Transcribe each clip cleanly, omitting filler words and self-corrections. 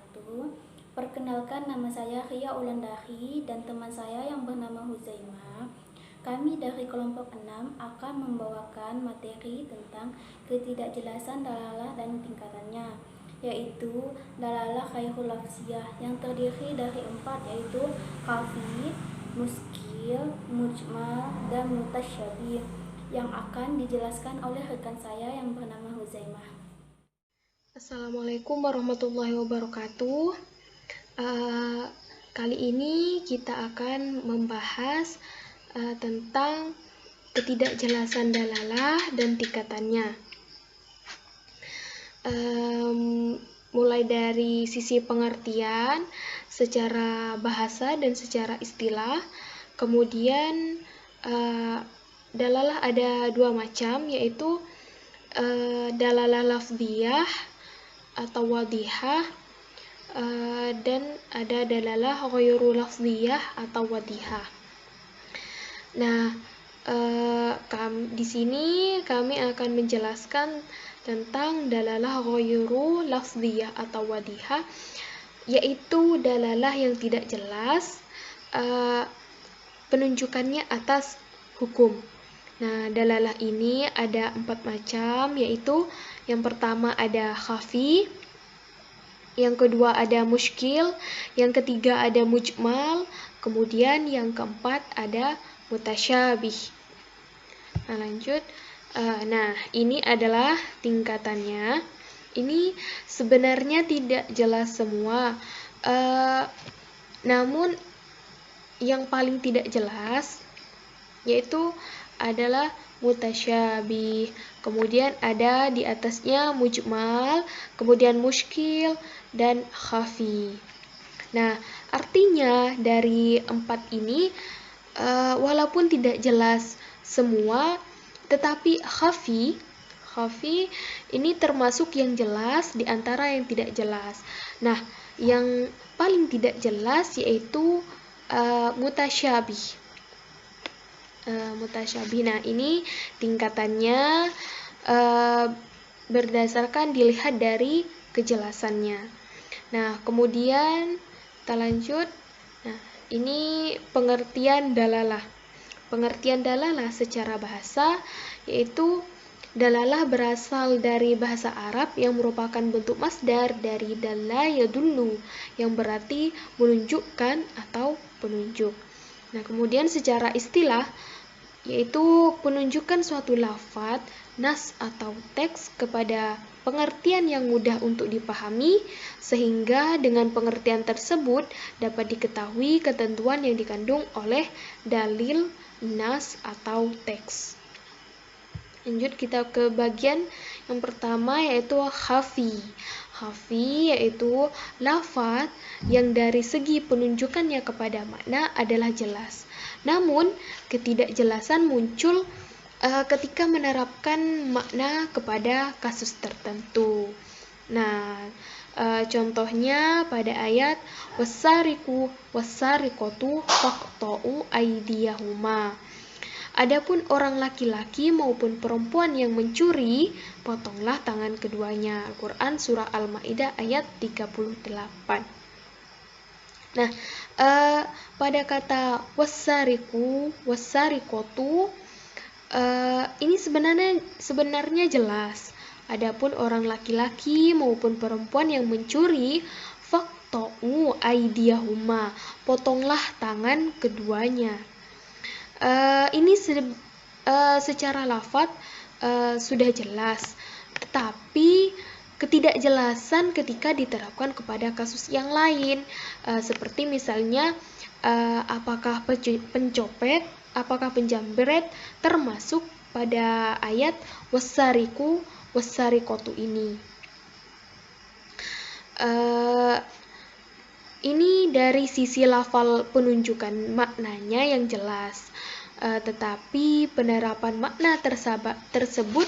wabarakatuh. Perkenalkan, nama saya Ria Ulandari dan teman saya yang bernama Huzaimah. Kami dari kelompok 6 akan membawakan materi tentang ketidakjelasan dalalah dan tingkatannya, yaitu dalalah ghairul lafziyah yang terdiri dari 4, yaitu khafi, muskil, mujmal, dan mutasyabih, yang akan dijelaskan oleh rekan saya yang bernama Huzaimah. Assalamualaikum warahmatullahi wabarakatuh. Kali ini kita akan membahas tentang ketidakjelasan dalalah dan tingkatannya. Mulai dari sisi pengertian secara bahasa dan secara istilah. Kemudian dalalah ada dua macam, yaitu dalalah lafziyah atau wadihah, dan ada dalalah ghairu lafziyah atau wadihah. Nah, di sini kami akan menjelaskan tentang dalalah ghairu lafziyah atau wadihah, yaitu dalalah yang tidak jelas penunjukannya atas hukum. Nah, dalalah ini ada 4 macam, yaitu yang pertama ada khafi, yang kedua ada muskil, yang ketiga ada mujmal, kemudian yang keempat ada mutasyabih. Nah, lanjut. Nah, ini adalah tingkatannya. Ini sebenarnya tidak jelas semua, namun yang paling tidak jelas yaitu adalah mutasyabih, kemudian ada di atasnya mujmal, kemudian muskil, dan khafi. Nah, artinya dari 4 ini walaupun tidak jelas semua, tetapi khafi ini termasuk yang jelas di antara yang tidak jelas. Nah, yang paling tidak jelas yaitu mutasyabih. Mutasyabih. Nah, ini tingkatannya berdasarkan dilihat dari kejelasannya. Nah, kemudian kita lanjut. Nah, ini pengertian dalalah. Pengertian dalalah secara bahasa yaitu dalalah berasal dari bahasa Arab yang merupakan bentuk masdar dari dalla yadullu, yang berarti menunjukkan atau penunjuk. Nah, kemudian secara istilah yaitu penunjukan suatu lafadz, nas atau teks kepada pengertian yang mudah untuk dipahami, sehingga dengan pengertian tersebut dapat diketahui ketentuan yang dikandung oleh dalil, nas atau teks. Lanjut kita ke bagian yang pertama, yaitu khafi. Khafi yaitu lafadz yang dari segi penunjukannya kepada makna adalah jelas, namun ketidakjelasan muncul ketika menerapkan makna kepada kasus tertentu. Nah, contohnya pada ayat wasariqu wasariqatu faqta'u aydiyahuma. Adapun orang laki-laki maupun perempuan yang mencuri, potonglah tangan keduanya. Al-Quran Surah Al-Ma'idah ayat 38. Nah, pada kata wasariku, wasariqatu, ini sebenarnya jelas. Adapun orang laki-laki maupun perempuan yang mencuri, faqta'u aydiyahuma, potonglah tangan keduanya. Ini secara lafadz sudah jelas, tetapi ketidakjelasan ketika diterapkan kepada kasus yang lain, seperti misalnya apakah pencopet, apakah penjambret termasuk pada ayat wasariku wasariqatu ini. Ini dari sisi lafal penunjukan maknanya yang jelas, tetapi penerapan makna tersebut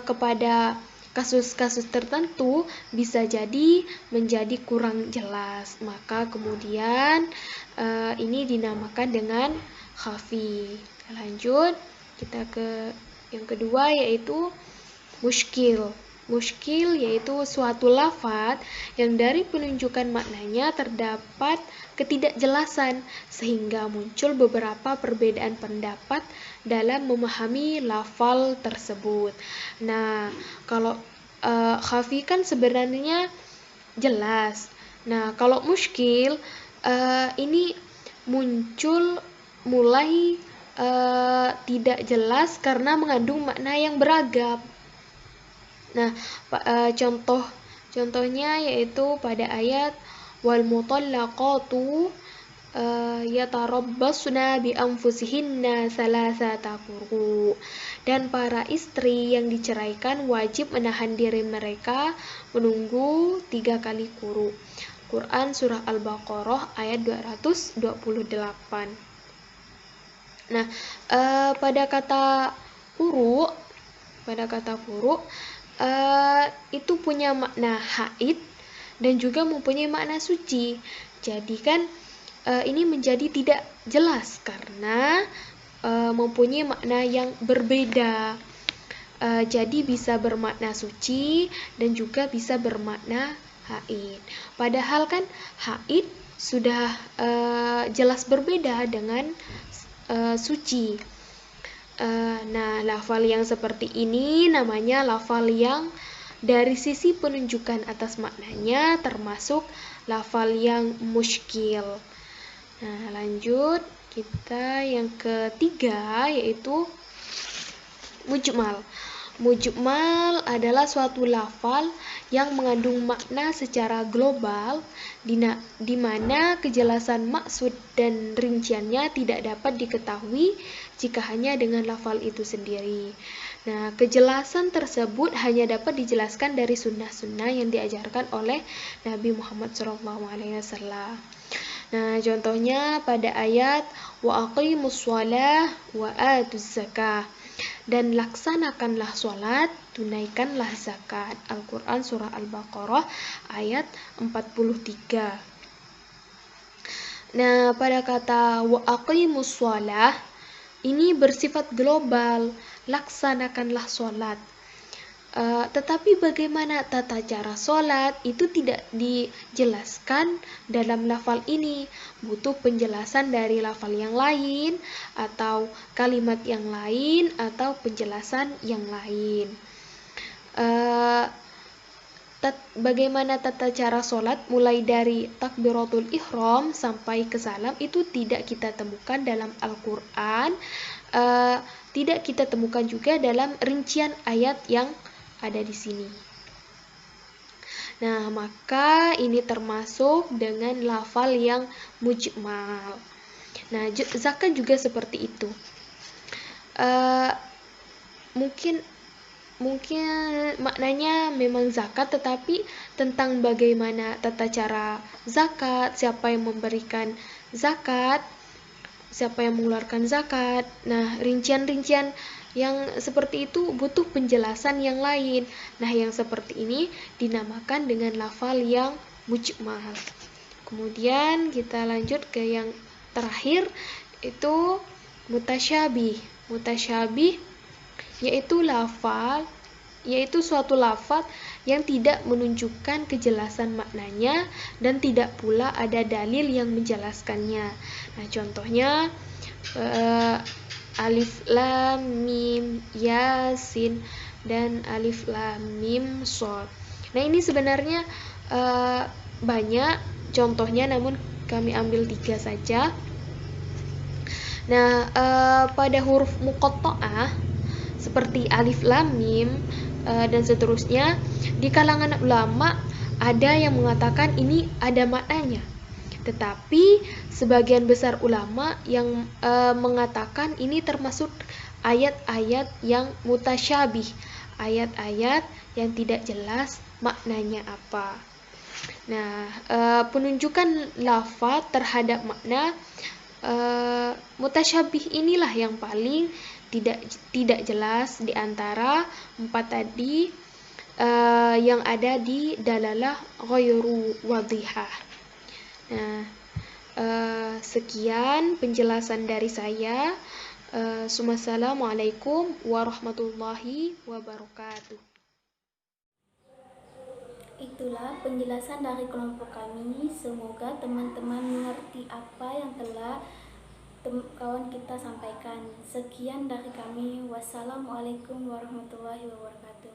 kepada kasus-kasus tertentu bisa jadi menjadi kurang jelas. Maka kemudian ini dinamakan dengan khafi. Lanjut kita ke yang kedua, yaitu muskil. Muskil yaitu suatu lafaz yang dari penunjukan maknanya terdapat ketidakjelasan sehingga muncul beberapa perbedaan pendapat dalam memahami lafal tersebut. Nah, kalau khafi kan sebenarnya jelas. Nah, kalau muskil ini muncul mulai tidak jelas karena mengandung makna yang beragam. Nah, contohnya yaitu pada ayat wal mutallaqatu yatarabbasna bi anfusihinna salasata quru. Dan para istri yang diceraikan wajib menahan diri mereka menunggu 3 kali quru. Quran surah Al-Baqarah ayat 228. Nah, pada kata quru itu punya makna haid dan juga mempunyai makna suci. Jadi kan ini menjadi tidak jelas karena mempunyai makna yang berbeda. Jadi bisa bermakna suci dan juga bisa bermakna haid. Padahal kan haid sudah jelas berbeda dengan suci. Nah, lafal yang seperti ini namanya lafal yang dari sisi penunjukan atas maknanya termasuk lafal yang muskil. Nah, lanjut kita yang ketiga yaitu mujmal. Mujmal adalah suatu lafal yang mengandung makna secara global di mana kejelasan maksud dan rinciannya tidak dapat diketahui jika hanya dengan lafal itu sendiri. Nah, kejelasan tersebut hanya dapat dijelaskan dari sunnah-sunnah yang diajarkan oleh Nabi Muhammad SAW. Nah, contohnya pada ayat wa aqimus shalah wa atuz zakah. Dan laksanakanlah sholat, tunaikanlah zakat. Al-Quran surah Al-Baqarah ayat 43. Nah, pada kata wa aqimus shalah ini bersifat global, laksanakanlah sholat. Tetapi bagaimana tata cara sholat itu tidak dijelaskan dalam lafal ini. Butuh penjelasan dari lafal yang lain atau kalimat yang lain atau penjelasan yang lain. Bagaimana tata cara sholat mulai dari takbiratul ihram sampai ke salam itu tidak kita temukan dalam Al-Quran, tidak kita temukan juga dalam rincian ayat yang ada di sini. Nah, maka ini termasuk dengan lafal yang mujmal. Nah, zakat juga seperti itu. Mungkin maknanya memang zakat, tetapi tentang bagaimana tata cara zakat, siapa yang memberikan zakat, siapa yang mengeluarkan zakat. Nah, rincian-rincian yang seperti itu butuh penjelasan yang lain. Nah, yang seperti ini dinamakan dengan lafal yang mujmal. Kemudian kita lanjut ke yang terakhir, itu mutasyabih. Mutasyabih yaitu suatu lafaz yang tidak menunjukkan kejelasan maknanya dan tidak pula ada dalil yang menjelaskannya. Nah, contohnya alif lam mim yasin dan alif lam mim shad. Nah, ini sebenarnya banyak contohnya, namun kami ambil 3 saja. Nah, pada huruf muqatta'ah seperti alif lam mim dan seterusnya, di kalangan ulama ada yang mengatakan ini ada maknanya. Tetapi sebagian besar ulama yang mengatakan ini termasuk ayat-ayat yang mutasyabih, ayat-ayat yang tidak jelas maknanya apa. Nah, penunjukan lafaz terhadap makna mutasyabih inilah yang paling tidak jelas di antara 4 tadi yang ada di dalalah ghairu wadhihah. Nah, sekian penjelasan dari saya. Assalamualaikum warahmatullahi wabarakatuh. Itulah penjelasan dari kelompok kami. Semoga teman-teman mengerti apa yang telah kawan kita sampaikan. Sekian dari kami. Wassalamualaikum warahmatullahi wabarakatuh.